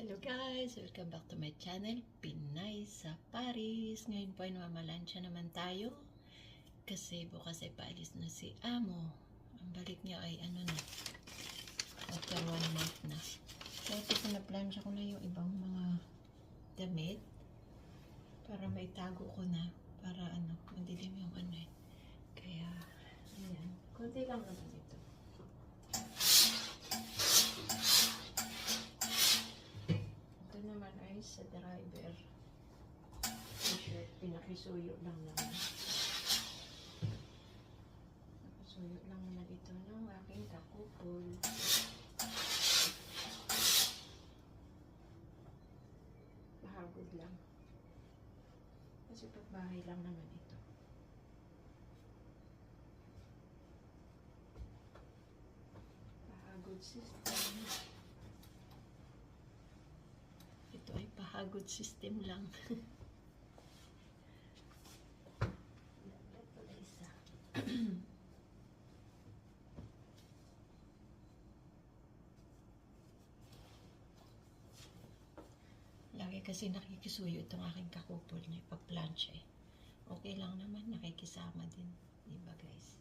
Hello guys! Welcome back to my channel, Pinay sa Paris. Ngayon po ay namamalansya naman tayo kasi bukas ay paalis na si Amo. Ang balik niya ay after 1 month na. So ito pinaplansya ko na yung ibang mga damit para maitago ko na para madilim yung Kaya ayan, konti lang naman ito. Sa driver t-shirt, pinakisuyo lang naman ito ng aking kakupol. Pahagod lang kasi pagbahay lang naman ito. Pahagod system. Ito ay pahagod system lang. Lagi kasi nakikisuyo itong aking kakupol niya pag plancha eh. Okay lang naman, nakikisama din. Diba guys?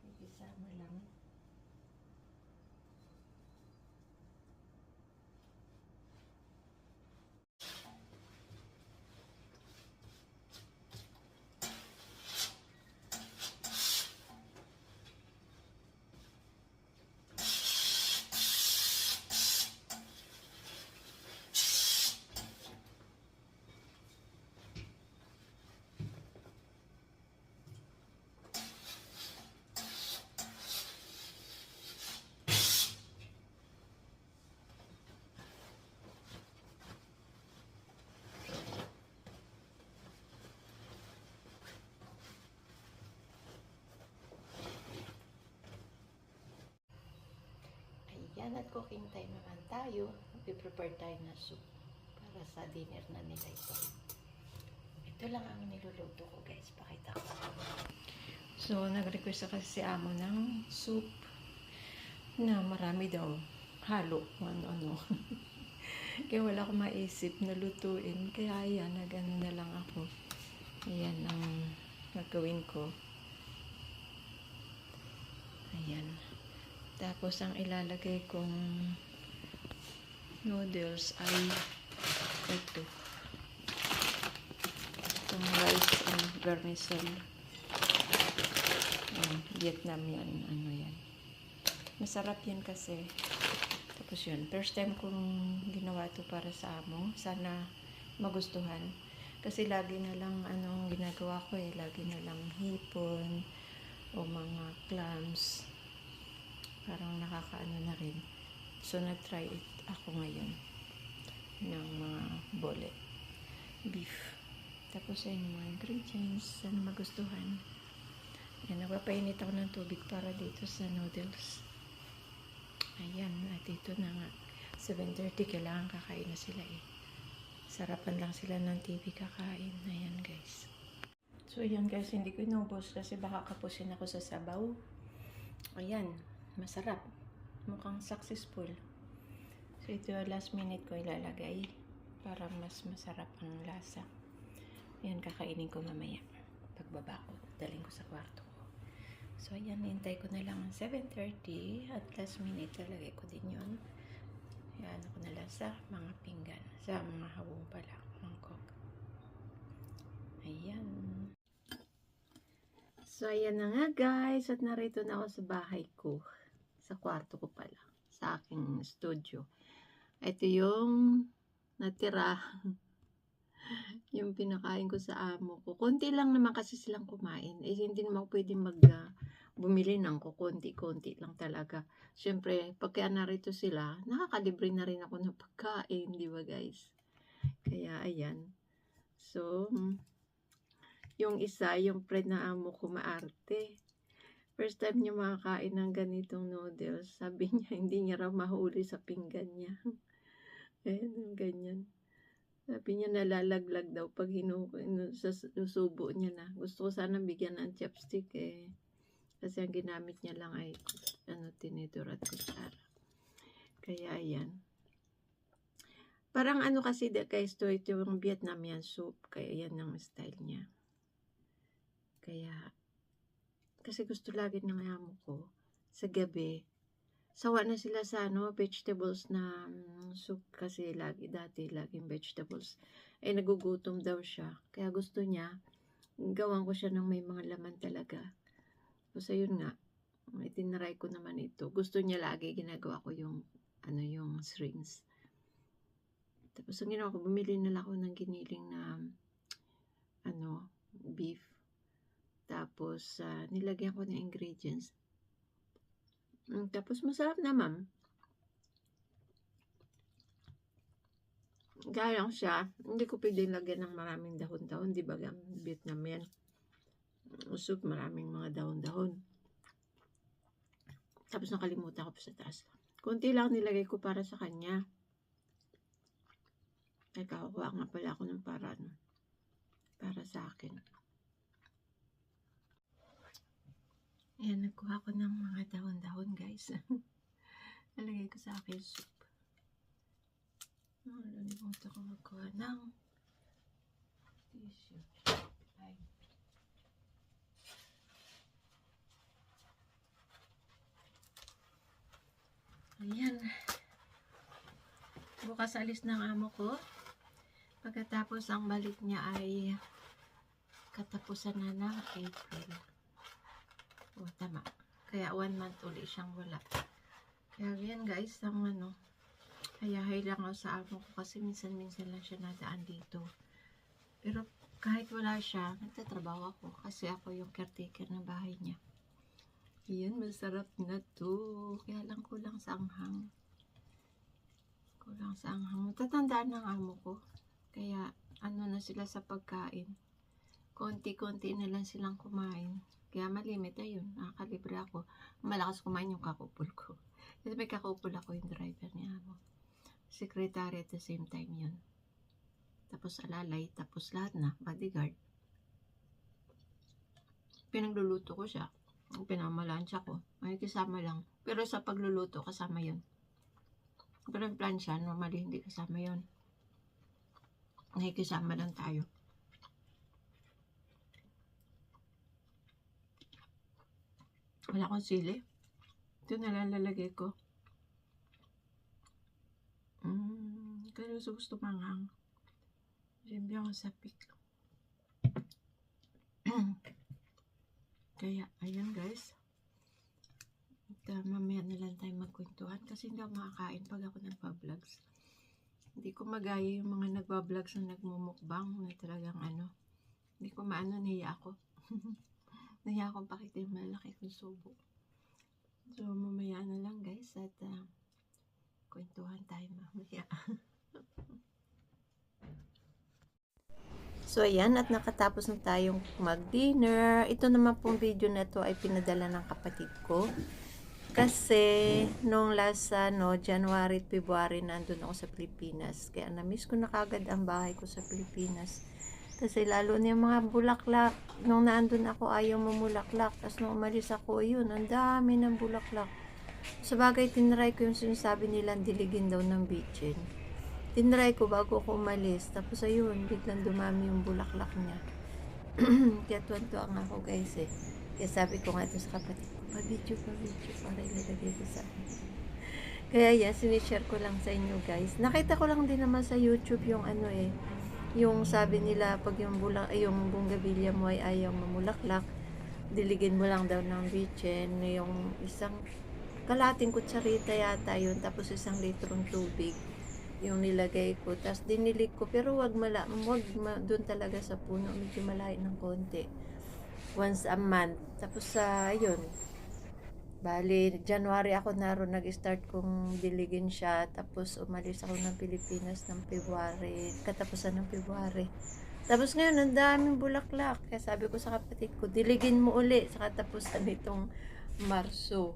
Nakikisama lang. Yan, at cooking time naman tayo. Prepare tayo na soup para sa dinner na nila ito. Ito lang ang niluluto ko guys. Pakita ko. So, nag-request kasi si Amo ng soup na marami daw. Halo. Ano. Kaya wala akong maisip na lutuin. Kaya ayan, nag-ano na lang ako. Ayan ang gagawin ko. Ayan. Tapos, ang ilalagay kong noodles ay ito. Itong rice and vermicelli. Vietnam yan. Yan. Masarap yan kasi. Tapos yun. First time kong ginawa ito para sa Amo. Sana magustuhan. Kasi lagi na lang ginagawa ko eh. Lagi na lang hipon o mga clams. Parang nakakaano na rin. So, nag-try it ako ngayon ng mga bole. Beef. Tapos, ayun yung mga ingredients. Sana magustuhan. Ayan, nagpapainit ako ng tubig para dito sa noodles. Ayan, at ito na nga. 7:30, kailangan kakain na sila eh. Sarapan lang sila ng TV kakain. Ayan, guys. So, ayan guys, hindi ko inubos kasi baka kapusin ako sa sabaw. Ayan. Masarap. Mukhang successful. So, ito last minute ko ilalagay para mas masarap ang lasa. Ayan, kakainin ko mamaya. Pagbaba ko, daling ko sa kwarto ko. So, ayan, hintay ko na lang ang 7:30 at last minute lalagay ko din yun. Ayan, ako na lang sa mga pinggan. Sa mga hawong pala, mangkok. Ayan. So, ayan na nga guys. At narito na ako sa bahay ko. Sa kwarto ko pala. Sa aking studio. Ito yung natira. Yung pinakain ko sa Amo ko. Konti lang naman kasi silang kumain. Eh, hindi naman pwede bumili ng konti-konti lang talaga. Siyempre, pagka narito sila, nakakalibre na rin ako ng pagkain. Di ba guys? Kaya, ayan. So, yung isa, yung friend na Amo ko maarte. First time niya makakain ng ganitong noodles. Sabi niya, hindi niya raw mahuli sa pinggan niya. Ayan, ganyan. Sabi niya, nalalaglag daw pag susubo niya na. Gusto ko sana bigyan ng chopstick eh. Kasi ang ginamit niya lang ay tinidor at kutsara. Kaya ayan. Parang ano kasi guys, ito yung Vietnamese soup. Kaya yan ang style niya. Kaya, kasi gusto lagi ng amo ko sa gabi. Sawa na sila sa vegetables na soup kasi laging vegetables. Nagugutom daw siya. Kaya gusto niya, gawan ko siya ng may mga laman talaga. So, yun nga, itinry ko naman ito. Gusto niya lagi, ginagawa ko yung shrimps. Tapos, ang ginawa ko, bumili na lang ako ng giniling na, beef. Tapos, nilagyan ko ng ingredients. Tapos, masarap naman. Gaya lang siya, hindi ko pwedeng lagyan ng maraming dahon-dahon. Di ba, Vietnamese soup, maraming mga dahon-dahon. Tapos nakalimutan ko pa sa taas. Kunti lang nilagay ko para sa kanya. Nagkakakuha nga pala ako ng para sa akin. Ayan, nagkuha ko ng mga dahon-dahon guys. Nalagay ko sa akin soup. Nalimutan ko magkuha ng tissue. Ay. Ayan. Bukas alis ng amo ko. Pagkatapos ang balik niya ay katapusan na ng April. Tama. Kaya 1 month ulit siyang wala. Kaya yan guys, hayahay lang ako sa amo ko kasi minsan-minsan lang siya nadaan dito. Pero kahit wala siya, nagtatrabaho ako kasi ako yung caretaker ng bahay niya. Yan, masarap na to. Kaya lang kulang sa anghang. Tatandaan ng amo ko. Kaya na sila sa pagkain. Konti-konti na lang silang kumain. Kaya malimit ayun. Nakakalibre ako. Malakas kumain yung kakupol ko. Kasi may kakupol ako yung driver ni amo. Secretary at the same time yun. Tapos alalay. Tapos lahat na. Bodyguard. Pinagluluto ko siya. Pinamalansya ko. May kasama lang. Pero sa pagluluto, kasama yun. Pero yung plansya, normally hindi kasama yun. Nakikisama lang tayo. Wala akong sili. Ito nalalagay ko. Kaya gusto manghang. Siyempre ako sa pik. Kaya, ayan guys. Mamaya na lang tayo magkwentuhan kasi hindi ako makakain pag ako nagpa-vlogs. Hindi ko magaya yung mga nagpa-vlogs na nagmumukbang na talagang hindi ko nahiya ako. Nahiya akong pakita yung malaki kong subo. So, mamaya na lang guys at kwentuhan tayo mamaya. So, ayan, at nakatapos na tayong mag-dinner. Ito naman pong video na to ay pinadala ng kapatid ko. Kasi, nung last, January at February, nandun ako sa Pilipinas. Kaya, na-miss ko na kagad ang bahay ko sa Pilipinas. Kasi, lalo na yung mga bulaklak. Nung nandun ako, ayaw mamulaklak. Tapos, nung umalis ako, yun, ang dami ng bulaklak. Sa bagay, tinry ko yung sinasabi nilang diligin daw ng bitchin. Tinry ko bago ako umalis. Tapos, ayun, biglang dumami yung bulaklak niya. Kaya, tuwan-tuwa nga ako, guys, eh. Kaya sabi ko nga ito sa kapatid ko, pa-video, para ilalagay ko sa akin. Kaya yan, sinishare ko lang sa inyo guys. Nakita ko lang din naman sa YouTube yung yung sabi nila pag yung bougainvillea mo ay ayaw mamulaklak, diligin mo lang daw ng bitchin, yung isang kalating kutsarita yata yun, tapos 1 litrong tubig yung nilagay ko, tapos dinilig ko, pero wag doon talaga sa puno, medyo malayo ng konti. Once a month. Tapos yun. Bali, January ako naroon nag-start kong diligin siya. Tapos umalis ako ng Pilipinas ng February. Katapusan ng February. Tapos ngayon, ang daming bulaklak. Kaya sabi ko sa kapatid ko, diligin mo uli sa katapusan nitong Marso.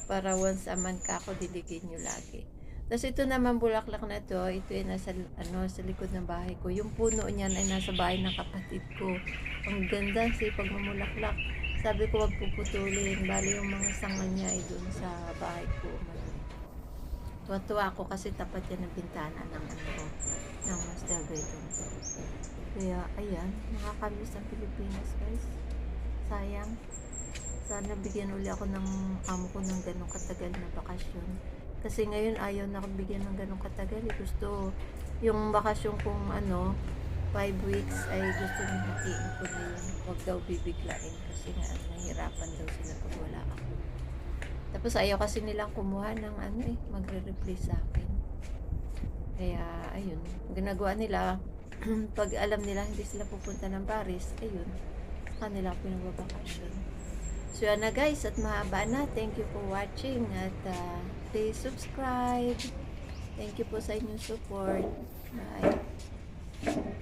Para once a month ka ako, diligin nyo lagi. Tapos ito naman bulaklak na to, ito ay nasa sa likod ng bahay ko. Yung puno niyan ay nasa bahay ng kapatid ko. Ang ganda kasi pag mamulaklak. Sabi ko wag puputulin, bali yung mga sanga niya ay doon sa bahay ko. Tuwa ako kasi tapat yan ng bintana ng ano ko, ng master bedroom. Kaya, ayan, nakakamiss ang Pilipinas, guys. Sayang. Sana bigyan uli ako ng amo ko ng ganong katagal na bakasyon. Kasi ngayon ayaw na akong bigyan ng ganong katagal. Gusto, yung bakasyon kong 5 weeks ay gusto nang hatiin ko na yun. Huwag daw bibiglain kasi nga nahihirapan daw sila pag wala ako. Tapos ayaw kasi nilang kumuha ng magre-replace sa akin. Kaya, ayun, ginagawa nila, pag alam nila hindi sila pupunta ng Paris, ayun, kanila pinagbabakasyon. So yan na guys, at mahaba na. Thank you for watching at please subscribe. Thank you po sa inyong support. Bye.